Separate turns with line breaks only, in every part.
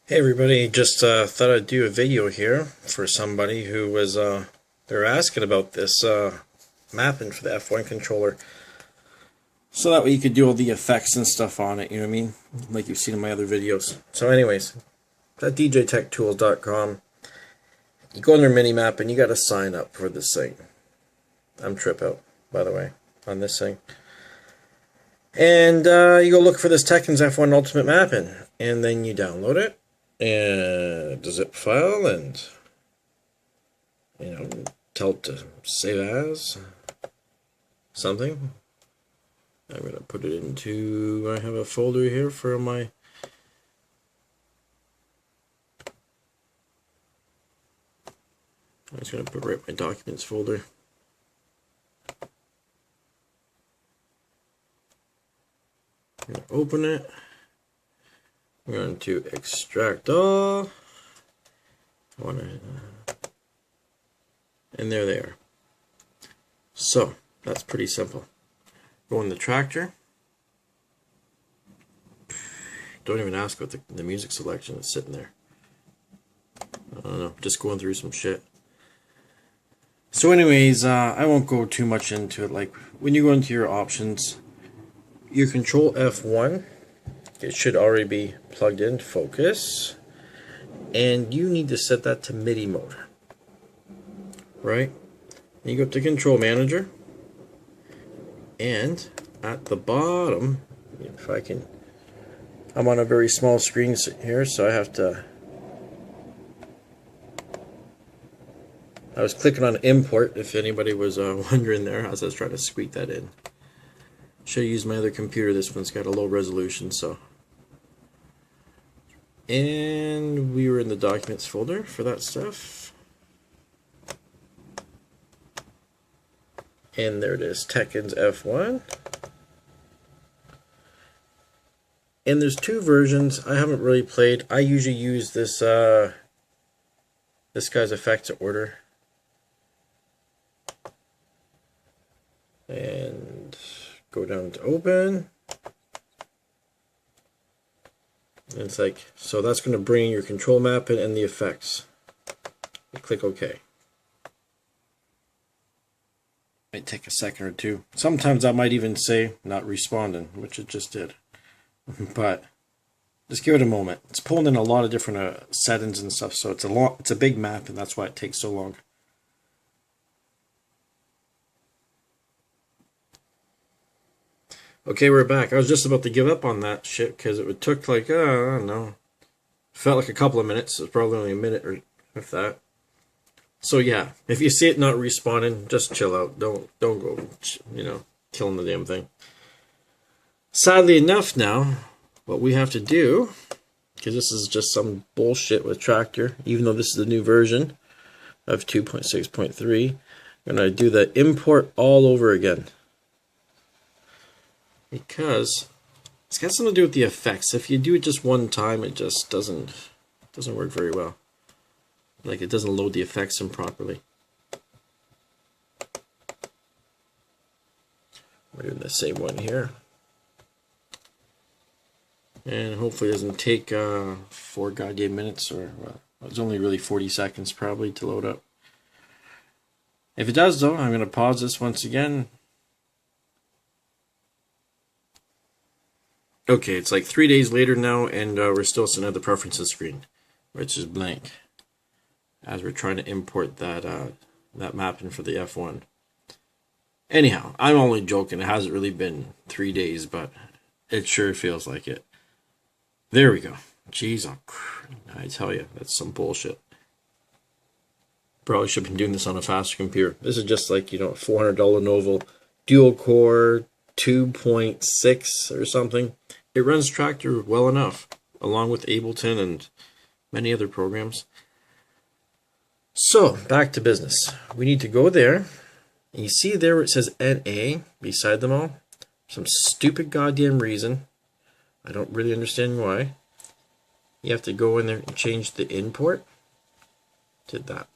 Hey everybody, just thought I'd do a video here for somebody who was they're asking about this mapping for the F1 controller. So that way you could do all the effects and stuff on it, you know what I mean? Like you've seen in my other videos. So anyways, at djtechtools.com, you go on their mini map and you gotta sign up for this thing. I'm trip out, by the way, on this thing. And you go look for this Tekken's F1 Ultimate Mapping, and then you download it. And the zip file, and tell it to save as something. I'm gonna put it into, I have a folder here for my I'm just gonna put right my documents folder. I'm gonna open it. I'm going to extract all. And there they are. So that's pretty simple. Go in the Traktor. Don't even ask what the music selection is sitting there. I don't know, just going through some shit. So anyways, I won't go too much into it. Like when you go into your options, your Kontrol F1, it should already be plugged in, focus, and you need to set that to MIDI mode, right? And you go up to Control Manager, and at the bottom, if I can, I'm on a very small screen here, so I was clicking on import, if anybody was wondering there, as I was trying to squeak that in. Should use my other computer. This one's got a low resolution, so. And we were in the documents folder for that stuff. And there it is, Tekken's F1. And there's two versions. I haven't really played. I usually use this this guy's effects order. And go down to open. And it's like, so that's going to bring your control map in and the effects. You click OK. Might take a second or two. Sometimes I might even say not responding, which it just did. But just give it a moment. It's pulling in a lot of different settings and stuff, so it's a big map, and that's why it takes so long. Okay, we're back. I was just about to give up on that shit because it took like, I don't know, felt like a couple of minutes. It's probably only a minute or if that. So yeah, if you see it not respawning, just chill out. Don't go, killing the damn thing. Sadly enough now, what we have to do, because this is just some bullshit with Traktor, even though this is the new version of 2.6.3, I'm going to do the import all over again. Because it's got something to do with the effects. If you do it just one time, it just doesn't work very well. Like it doesn't load the effects in properly. We're doing the same one here. And hopefully it doesn't take 4 goddamn minutes, or well, it's only really 40 seconds probably to load up. If it does though, I'm going to pause this once again. Okay, it's like 3 days later now, and we're still sitting at the preferences screen, which is blank, as we're trying to import that that mapping for the F1. Anyhow, I'm only joking. It hasn't really been 3 days, but it sure feels like it. There we go. Jeez, I tell you, that's some bullshit. Probably should have been doing this on a faster computer. This is just like, a $400 Lenovo dual core 2.6 or something. It runs Traktor well enough, along with Ableton and many other programs. So, back to business. We need to go there. And you see there where it says NA beside them all? Some stupid goddamn reason. I don't really understand why. You have to go in there and change the import to that.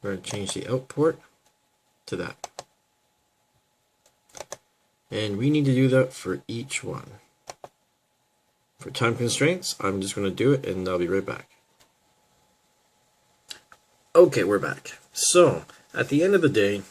We're going to change the output to that. And we need to do that for each one. for time constraints, I'm just going to do it, and I'll be right back. Okay, we're back. So, at the end of the day,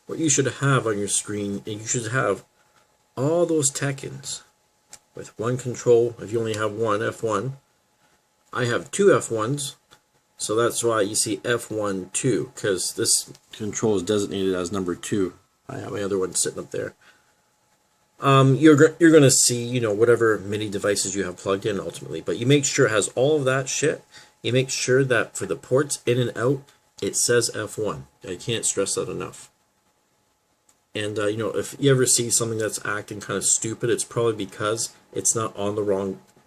what you should have on your screen, you should have all those Tekkens with one control. If you only have one F1, I have two F1s, so that's why you see F1 2, because this control is designated as number 2. I have my other one sitting up there. You're going to see, you know, whatever MIDI devices you have plugged in ultimately, but you make sure it has all of that shit. You make sure that for the ports in and out, it says F1. I can't stress that enough. And, you know, if you ever see something that's acting kind of stupid, it's probably because it's not on the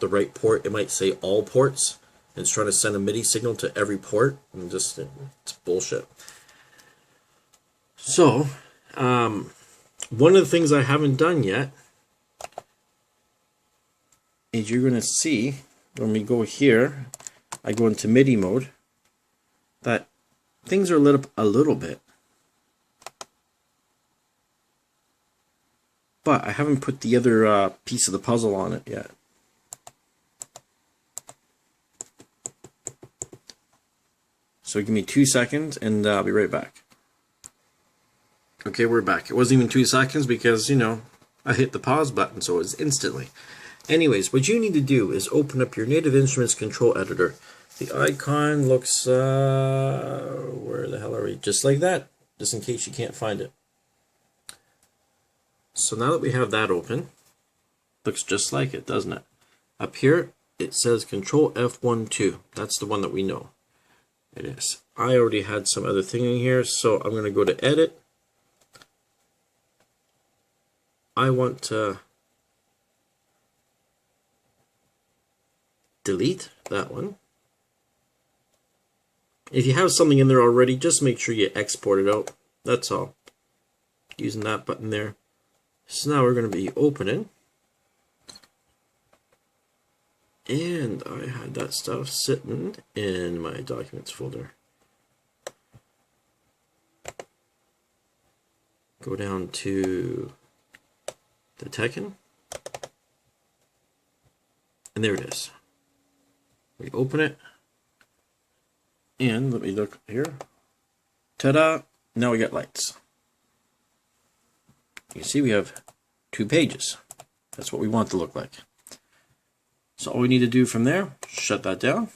right port. It might say all ports, and it's trying to send a MIDI signal to every port, and just, it's bullshit. So, one of the things I haven't done yet is you're going to see, when we go here, I go into MIDI mode, that things are lit up a little bit. But I haven't put the other piece of the puzzle on it yet. So give me 2 seconds and I'll be right back. Okay, we're back. It wasn't even 2 seconds because, you know, I hit the pause button, so it was instantly. Anyways, what you need to do is open up your Native Instruments control editor. The icon looks, where the hell are we? Just like that, just in case you can't find it. So now that we have that open, looks just like it, doesn't it? Up here, it says Kontrol F1 2. That's the one that we know. It is. I already had some other thing in here, so I'm going to go to Edit. I want to delete that one. If you have something in there already, just make sure you export it out. That's all. Using that button there. So now we're going to be opening. And I had that stuff sitting in my documents folder. Go down to the Tekken. And there it is. We open it. And let me look here. Ta-da! Now we got lights. You see we have 2 pages. That's what we want it to look like. So all we need to do from there, shut that down.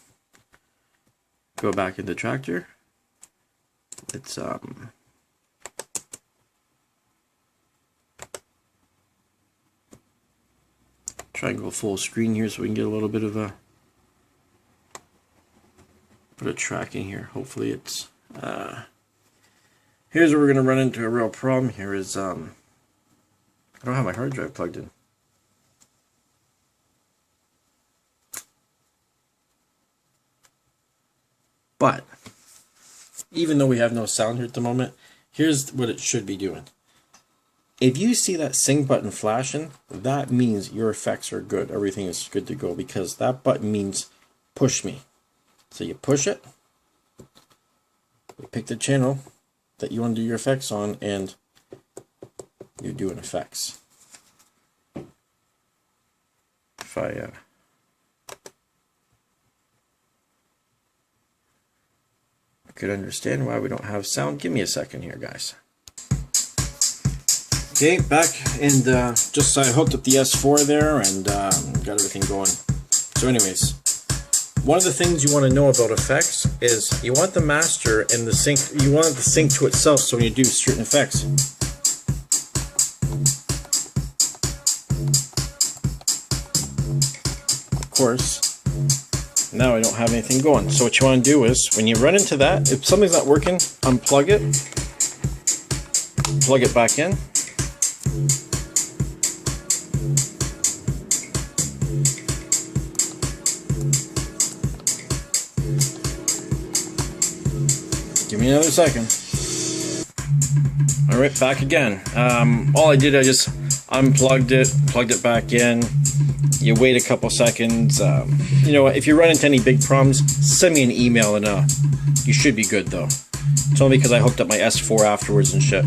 Go back into Traktor. Let's try and go full screen here so we can get a little bit of a tracking here. Hopefully it's here's where we're gonna run into a real problem here is I don't have my hard drive plugged in. But even though we have no sound here at the moment, here's what it should be doing. If you see that sync button flashing, that means your effects are good. Everything is good to go because that button means push me. So you push it, you pick the channel that you want to do your effects on, and you're doing effects. If I could understand why we don't have sound, give me a second here, guys. Okay, back, and just I hooked up the S4 there and got everything going. So anyways, one of the things you want to know about effects is you want the master and the sync, you want it to sync to itself, so when you do certain effects. Of course, now I don't have anything going. So what you want to do is, when you run into that, if something's not working, unplug it, plug it back in. Give me another second. Alright, back again. All I did, I just unplugged it, plugged it back in. You wait a couple seconds. You know what, if you run into any big problems, send me an email and you should be good though. It's only because I hooked up my S4 afterwards and shit.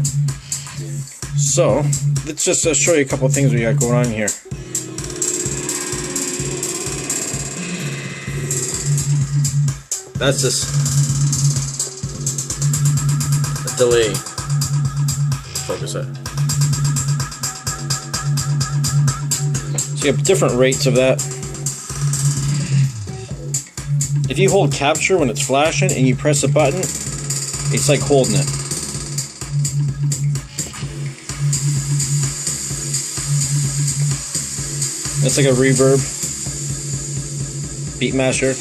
So, let's just show you a couple things we got going on here. That's just a delay. Focus it. So you have different rates of that. If you hold capture when it's flashing and you press a button, it's like holding it. It's like a reverb, beat masher,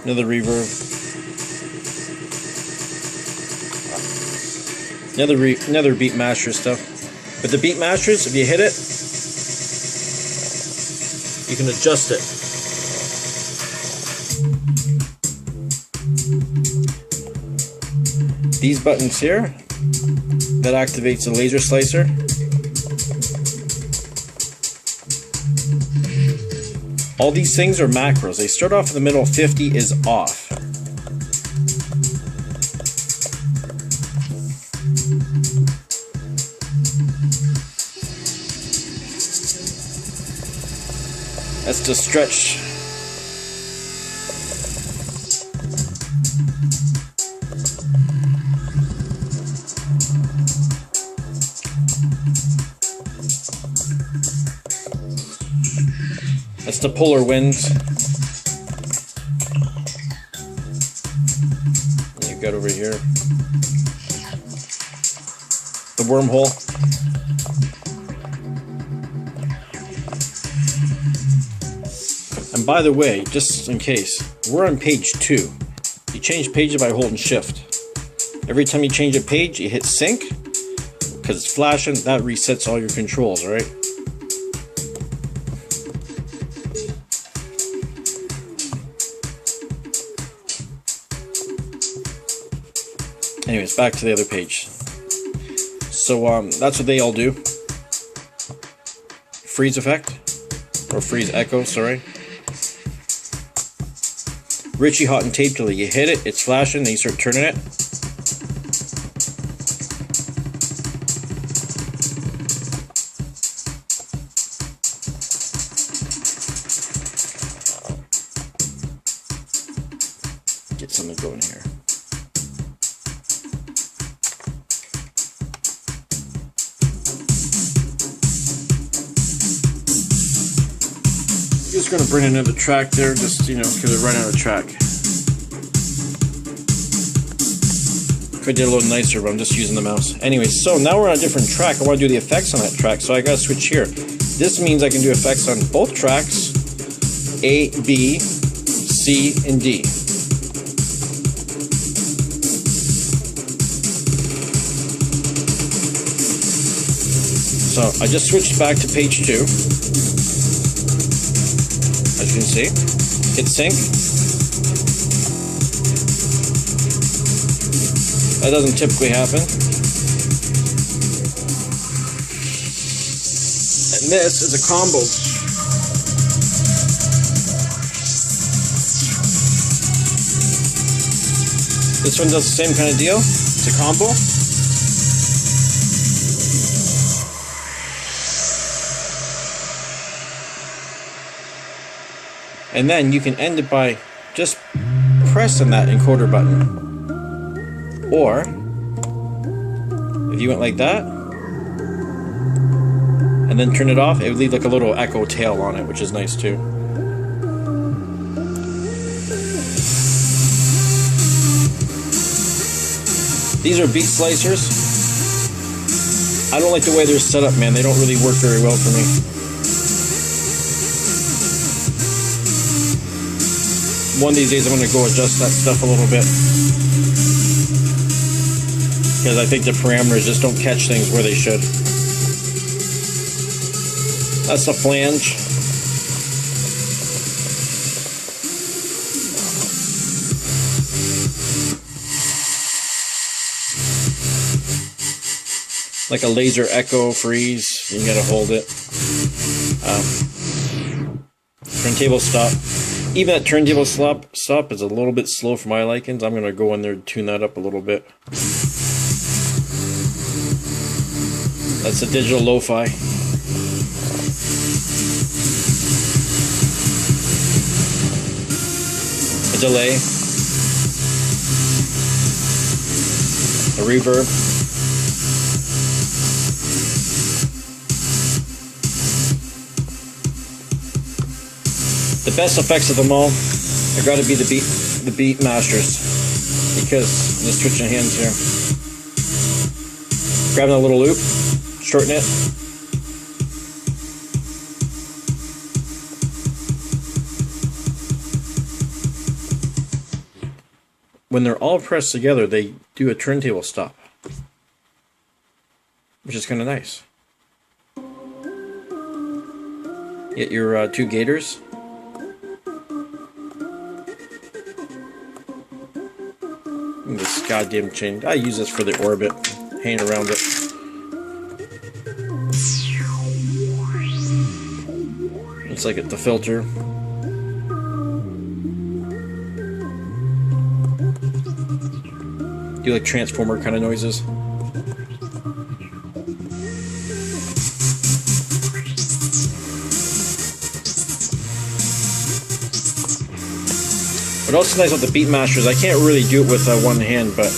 another reverb, another beat masher stuff. But the beat mashers, if you hit it, you can adjust it. These buttons here, that activates the laser slicer. All these things are macros. They start off in the middle, 50 is off. That's to stretch. That's the polar winds. You've got over here the wormhole. And by the way, just in case, we're on page 2. You change pages by holding shift. Every time you change a page, you hit sync, because it's flashing, that resets all your controls, alright? Anyways, back to the other page. So that's what they all do. Freeze effect, or freeze echo, sorry. Richie hot and tape till you hit it, it's flashing, then you start turning it. Get something going here. Just going to bring another track there, just, you know, because we're running out of track. Could do a little nicer, but I'm just using the mouse. Anyway, so now we're on a different track. I want to do the effects on that track, so I got to switch here. This means I can do effects on both tracks, A, B, C, and D. So I just switched back to page 2. As you can see, hit sync. That doesn't typically happen. And this is a combo. This one does the same kind of deal. It's a combo. And then you can end it by just pressing that encoder button. Or, if you went like that, and then turn it off, it would leave like a little echo tail on it, which is nice too. These are beat slicers. I don't like the way they're set up, man. They don't really work very well for me. One of these days I'm going to go adjust that stuff a little bit, because I think the parameters just don't catch things where they should. That's the flange. Like a laser echo freeze, you gotta hold it. Turntable stop. Even that turntable stop is a little bit slow for my likings. I'm gonna go in there and tune that up a little bit. That's a digital lo-fi. a delay, a reverb. The best effects of them all are got to be the beat masters, because I'm just switching hands here. Grabbing a little loop, shorten it. When they're all pressed together, they do a turntable stop, which is kind of nice. Get your two gators. This goddamn chain. I use this for the orbit, hang around it. It's like the filter. Do like transformer kind of noises. What else is nice about the beat masters, I can't really do it with one hand, but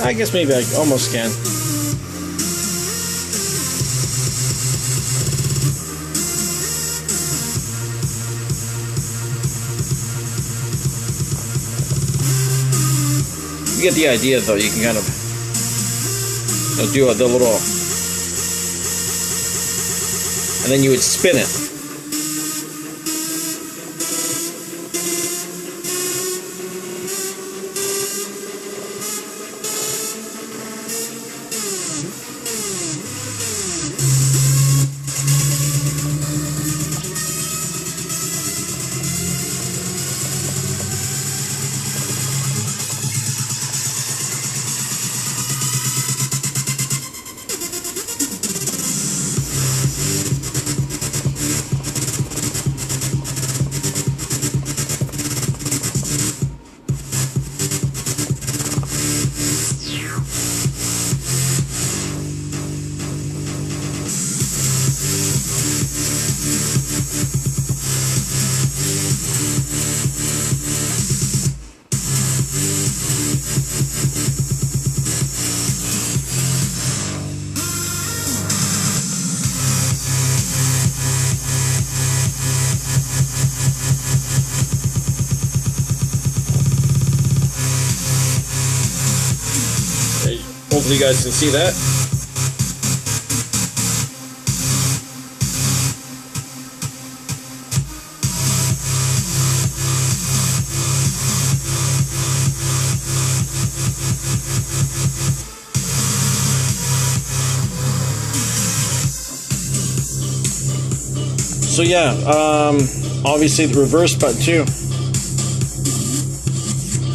I guess maybe I almost can. You get the idea, though. You can kind of do the little, and then you would spin it. Hopefully you guys can see that. So yeah, obviously the reverse button too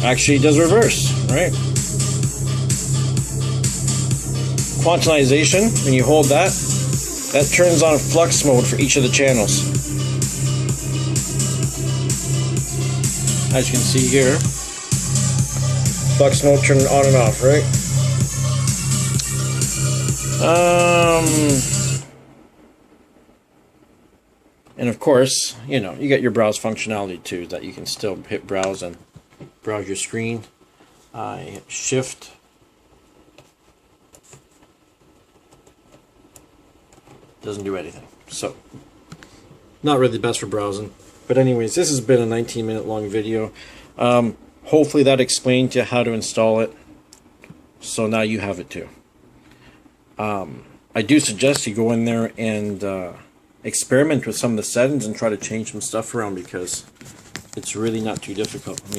actually does reverse, right? Quantization, when you hold that, that turns on flux mode for each of the channels. As you can see here, flux mode turning on and off, right? And of course, you know, you got your browse functionality too, that you can still hit browse and browse your screen. I hit shift. Doesn't do anything. So, not really the best for browsing. But anyways, this has been a 19-minute long video. Hopefully that explained to you how to install it. So now you have it too. I do suggest you go in there and experiment with some of the settings and try to change some stuff around, because it's really not too difficult. I mean,